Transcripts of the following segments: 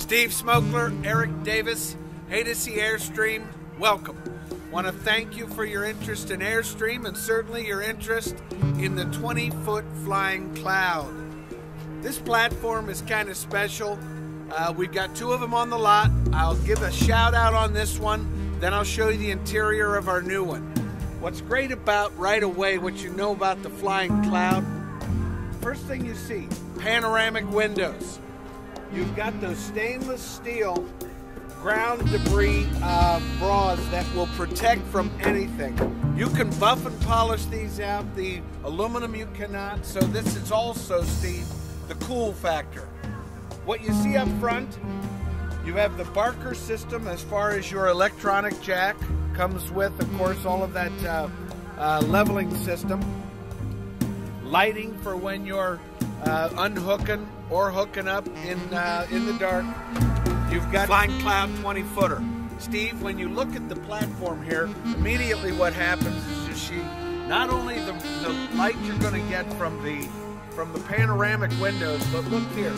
Steve Smokler, Eric Davis, Haydocy Airstream, welcome. Want to thank you for your interest in Airstream and certainly your interest in the 20-foot flying cloud. This platform is kind of special. We've got two of them on the lot. I'll give a shout out on this one, then I'll show you the interior of our new one. What's great about right away, what you know about the flying cloud, first thing you see, panoramic windows. You've got those stainless steel ground debris bras that will protect from anything. You can buff and polish these out. The aluminum you cannot. So this is also, Steve, the cool factor. What you see up front, you have the Barker system as far as your electronic jack. Comes with, of course, all of that leveling system. Lighting for when you're unhooking or hooking up in the dark. You've got Flying Cloud 20-footer. Steve, when you look at the platform here, immediately what happens is you see not only the light you're going to get from the panoramic windows, but look here.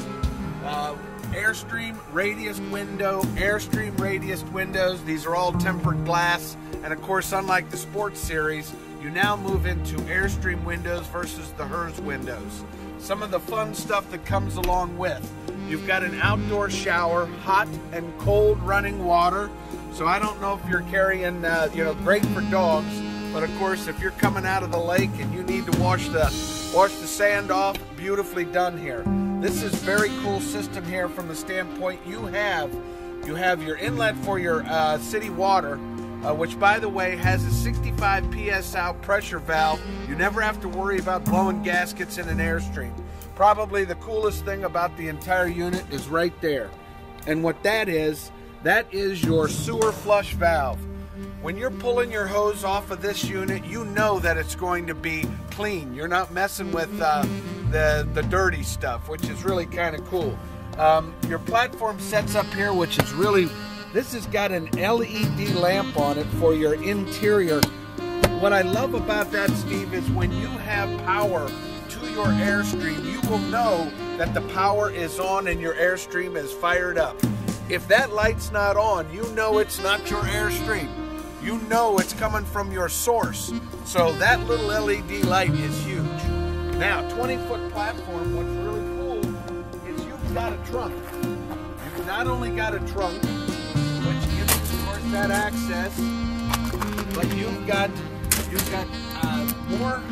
Airstream radius window, Airstream radius windows. These are all tempered glass. And of course, unlike the Sports Series, you now move into Airstream windows versus the HERS windows. Some of the fun stuff that comes along with. You've got an outdoor shower, hot and cold running water. So I don't know if you're carrying, great for dogs, but of course, if you're coming out of the lake and you need to wash the sand off, beautifully done here. This is very cool system here from the standpoint you have your inlet for your city water, which by the way has a 65 PSI pressure valve. You never have to worry about blowing gaskets in an Airstream. Probably the coolest thing about the entire unit is right there. And what that is your sewer flush valve. When you're pulling your hose off of this unit, you know that it's going to be clean. You're not messing with the dirty stuff, which is really kind of cool. Your platform sets up here, which is really, this has got an LED lamp on it for your interior. What I love about that, Steve, is when you have power to your Airstream, you will know that the power is on and your Airstream is fired up. If that light's not on, you know it's not your Airstream. You know it's coming from your source. So that little LED light is huge. Now, 20-foot platform, what's really cool is you've got a trunk. You've not only got a trunk, which gives you, of course, that access, but you've got more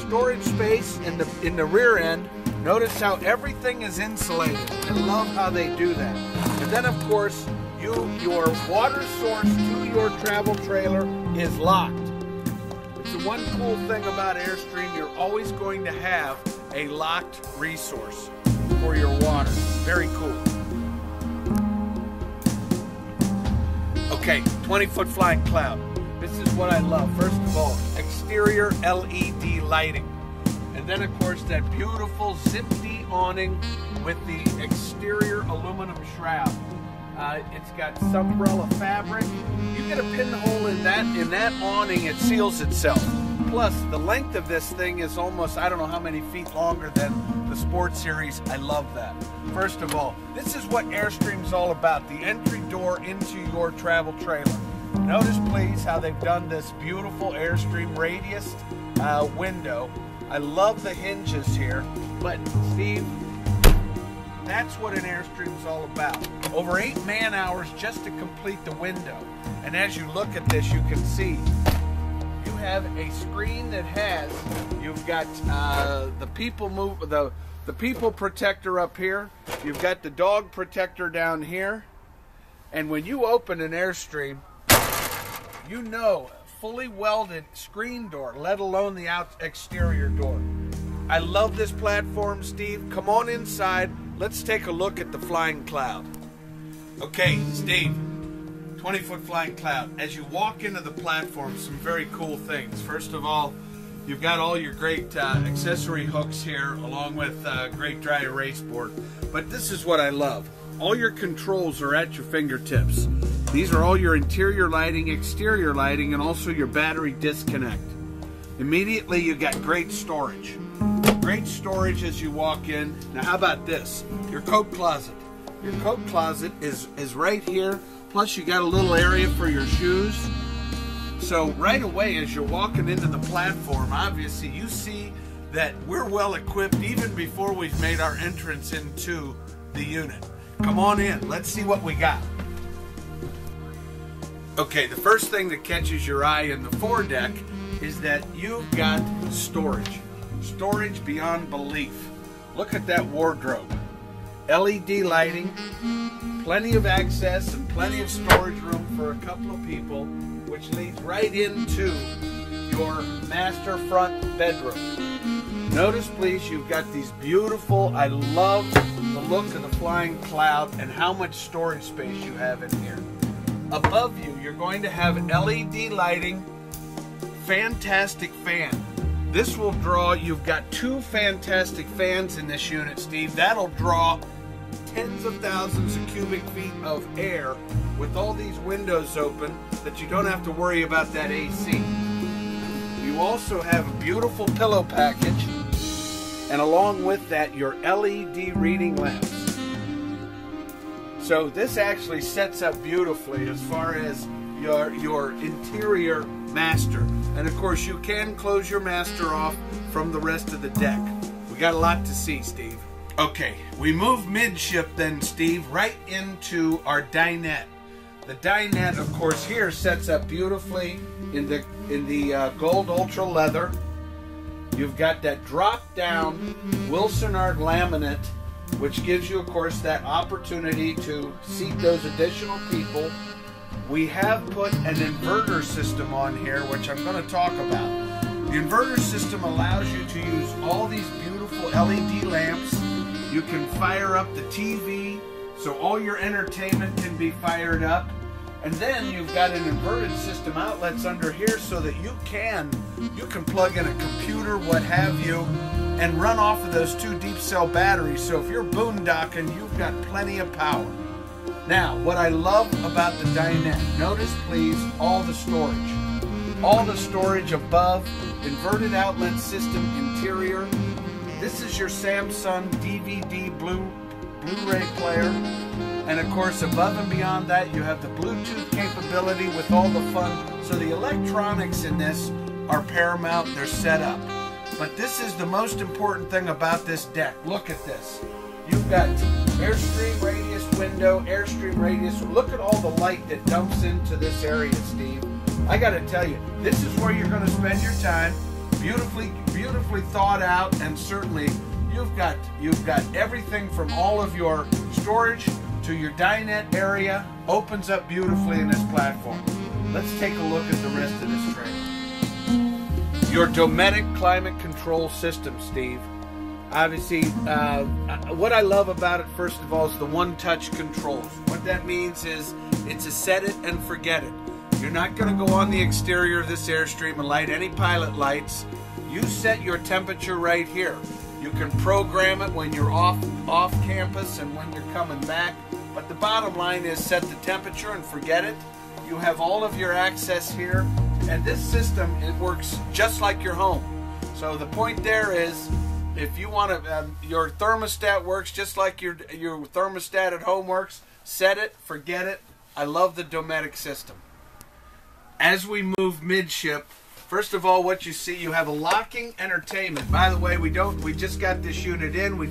storage space in the rear end. Notice how everything is insulated. I love how they do that. And then, of course, your water source to your travel trailer is locked. It's the one cool thing about Airstream, you're always going to have a locked resource for your water. Very cool. Okay, 20-foot flying cloud. This is what I love. First of all, exterior LED lighting. And then, of course, that beautiful zip-D awning with the exterior aluminum shroud. It's got sunbrella fabric. You get a pinhole in that awning, it seals itself. Plus, the length of this thing is almost, I don't know how many feet longer than the Sports Series. I love that. First of all, this is what Airstream's all about, the entry door into your travel trailer. Notice, please, how they've done this beautiful Airstream radius window. I love the hinges here, but Steve, that's what an Airstream is all about. Over 8 man-hours just to complete the window. And as you look at this, you can see you have a screen that has, you've got the people protector up here. You've got the dog protector down here. And when you open an Airstream, you know, fully welded screen door, let alone the exterior door. I love this platform, Steve. Come on inside. Let's take a look at the flying cloud. Okay, Steve, 20-foot flying cloud. As you walk into the platform, some very cool things. First of all, you've got all your great accessory hooks here, along with great dry erase board. But this is what I love. All your controls are at your fingertips. These are all your interior lighting, exterior lighting, and also your battery disconnect. Immediately, you got great storage. Great storage as you walk in. Now, how about this? Your coat closet. Your coat closet is right here. Plus you got a little area for your shoes. So right away as you're walking into the platform, obviously you see that we're well equipped even before we've made our entrance into the unit. Come on in, let's see what we got. Okay, the first thing that catches your eye in the foredeck is that you've got storage. Storage beyond belief. Look at that wardrobe. LED lighting, plenty of access and plenty of storage room for a couple of people, which leads right into your master front bedroom. Notice please, you've got these beautiful, I love the look of the flying cloud and how much storage space you have in here. Above you, you're going to have LED lighting, fantastic fan. This will draw, you've got two fantastic fans in this unit, Steve. That'll draw tens of thousands of cubic feet of air with all these windows open that you don't have to worry about that AC. You also have a beautiful pillow package, and along with that, your LED reading lamps. So this actually sets up beautifully as far as your interior master. And of course you can close your master off from the rest of the deck. We got a lot to see, Steve. Okay, we move midship then, Steve, right into our dinette. The dinette, of course, here sets up beautifully in the gold ultra leather. You've got that drop down Wilson art laminate, which gives you, of course, that opportunity to seat those additional people. We have put an inverter system on here, which I'm going to talk about. The inverter system allows you to use all these beautiful LED lamps. You can fire up the TV, so all your entertainment can be fired up. And then you've got an inverted system outlets under here so that you can plug in a computer, what have you, and run off of those two deep cell batteries. So if you're boondocking, you've got plenty of power. Now, what I love about the dinette, notice please all the storage. All the storage above, inverted outlet system interior. This is your Samsung DVD Blu-ray player. And of course, above and beyond that, you have the Bluetooth capability with all the fun. So the electronics in this are paramount, they're set up. But this is the most important thing about this deck. Look at this. You've got Airstream radius window, Airstream radius. Look at all the light that dumps into this area, Steve. I got to tell you, this is where you're going to spend your time. Beautifully thought out, and certainly you've got everything from all of your storage to your dinette area. Opens up beautifully in this platform. Let's take a look at the rest of this trailer. Your Dometic climate control system, Steve. Obviously, what I love about it, first of all, is the one-touch controls. What that means is it's a set it and forget it. You're not going to go on the exterior of this Airstream and light any pilot lights. You set your temperature right here. You can program it when you're off campus and when you're coming back. But the bottom line is set the temperature and forget it. You have all of your access here. And this system, it works just like your home. So the point there is, if you want to, your thermostat works just like your thermostat at home works. Set it, forget it. I love the Dometic system. As we move midship, first of all, what you see, you have a locking entertainment. By the way, we just got this unit in. We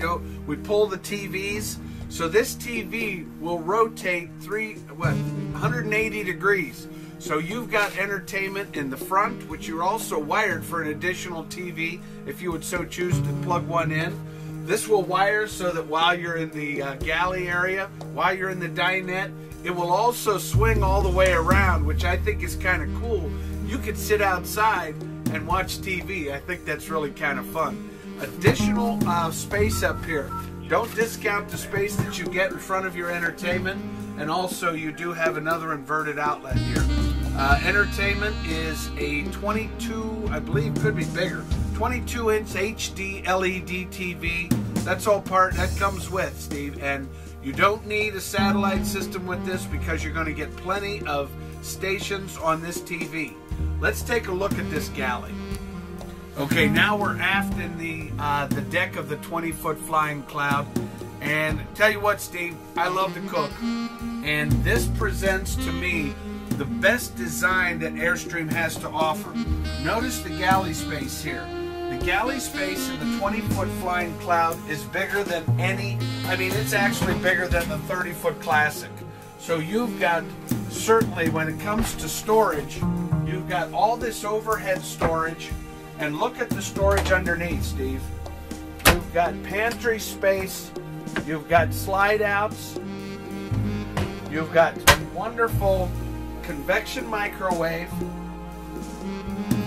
pull the TVs. So this TV will rotate 180 degrees. So you've got entertainment in the front, which you're also wired for an additional TV if you would so choose to plug one in. This will wire so that while you're in the galley area, while you're in the dinette, it will also swing all the way around, which I think is kind of cool. You could sit outside and watch TV. I think that's really kind of fun. Additional space up here. Don't discount the space that you get in front of your entertainment. And also you do have another inverted outlet here. Entertainment is a 22, I believe could be bigger, 22-inch HD LED TV. That's all part, that comes with, Steve. And you don't need a satellite system with this because you're going to get plenty of stations on this TV. Let's take a look at this galley. Okay, now we're aft in the deck of the 20-foot Flying Cloud. And tell you what, Steve, I love to cook, and this presents to me the best design that Airstream has to offer. Notice the galley space here. The galley space in the 20-foot Flying Cloud is bigger than any, I mean, it's actually bigger than the 30-foot Classic. So you've got, certainly when it comes to storage, you've got all this overhead storage, and look at the storage underneath, Steve. You've got pantry space, you've got slide outs, you've got wonderful convection microwave,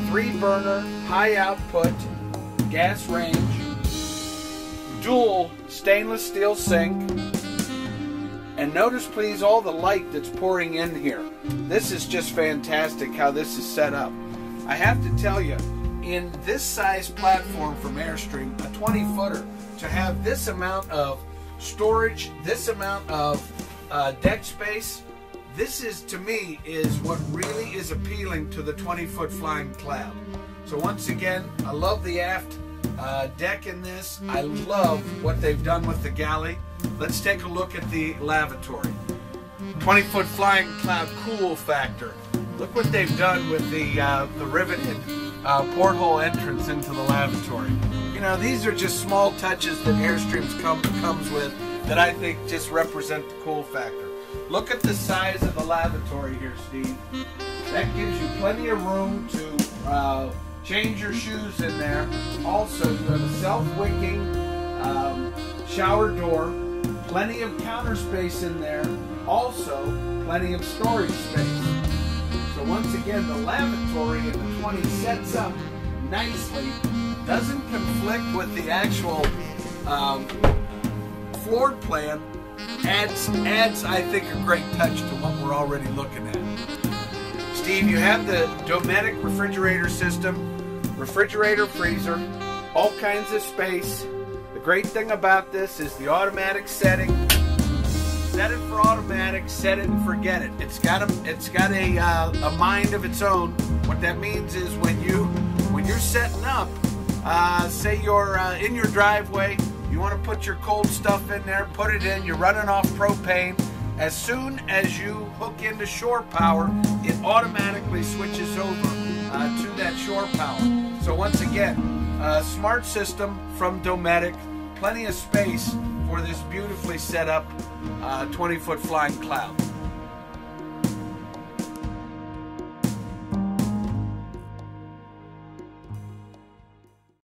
3-burner, high output, gas range, dual stainless steel sink, and notice please all the light that's pouring in here. This is just fantastic how this is set up. I have to tell you, in this size platform from Airstream, a 20-footer, to have this amount of storage, this amount of deck space, this is, to me, is what really is appealing to the 20-foot Flying Cloud. So once again, I love the aft deck in this. I love what they've done with the galley. Let's take a look at the lavatory. 20-foot Flying Cloud cool factor. Look what they've done with the riveted porthole entrance into the lavatory. You know, these are just small touches that Airstream comes with that I think just represent the cool factor. Look at the size of the lavatory here, Steve. That gives you plenty of room to change your shoes in there. Also, you have a self-wicking shower door, plenty of counter space in there, also plenty of storage space. So once again, the lavatory in the 20 sets up nicely, doesn't conflict with the actual floor plan, adds I think a great touch to what we're already looking at. Steve, you have the Dometic refrigerator system, refrigerator, freezer, all kinds of space. The great thing about this is the automatic setting. Set it for automatic, set it and forget it. It's got a mind of its own. What that means is when you're setting up, say you're in your driveway, you want to put your cold stuff in there, put it in, you're running off propane. As soon as you hook into shore power, it automatically switches over to that shore power. So once again, smart system from Dometic, plenty of space for this beautifully set up 20-foot Flying Cloud.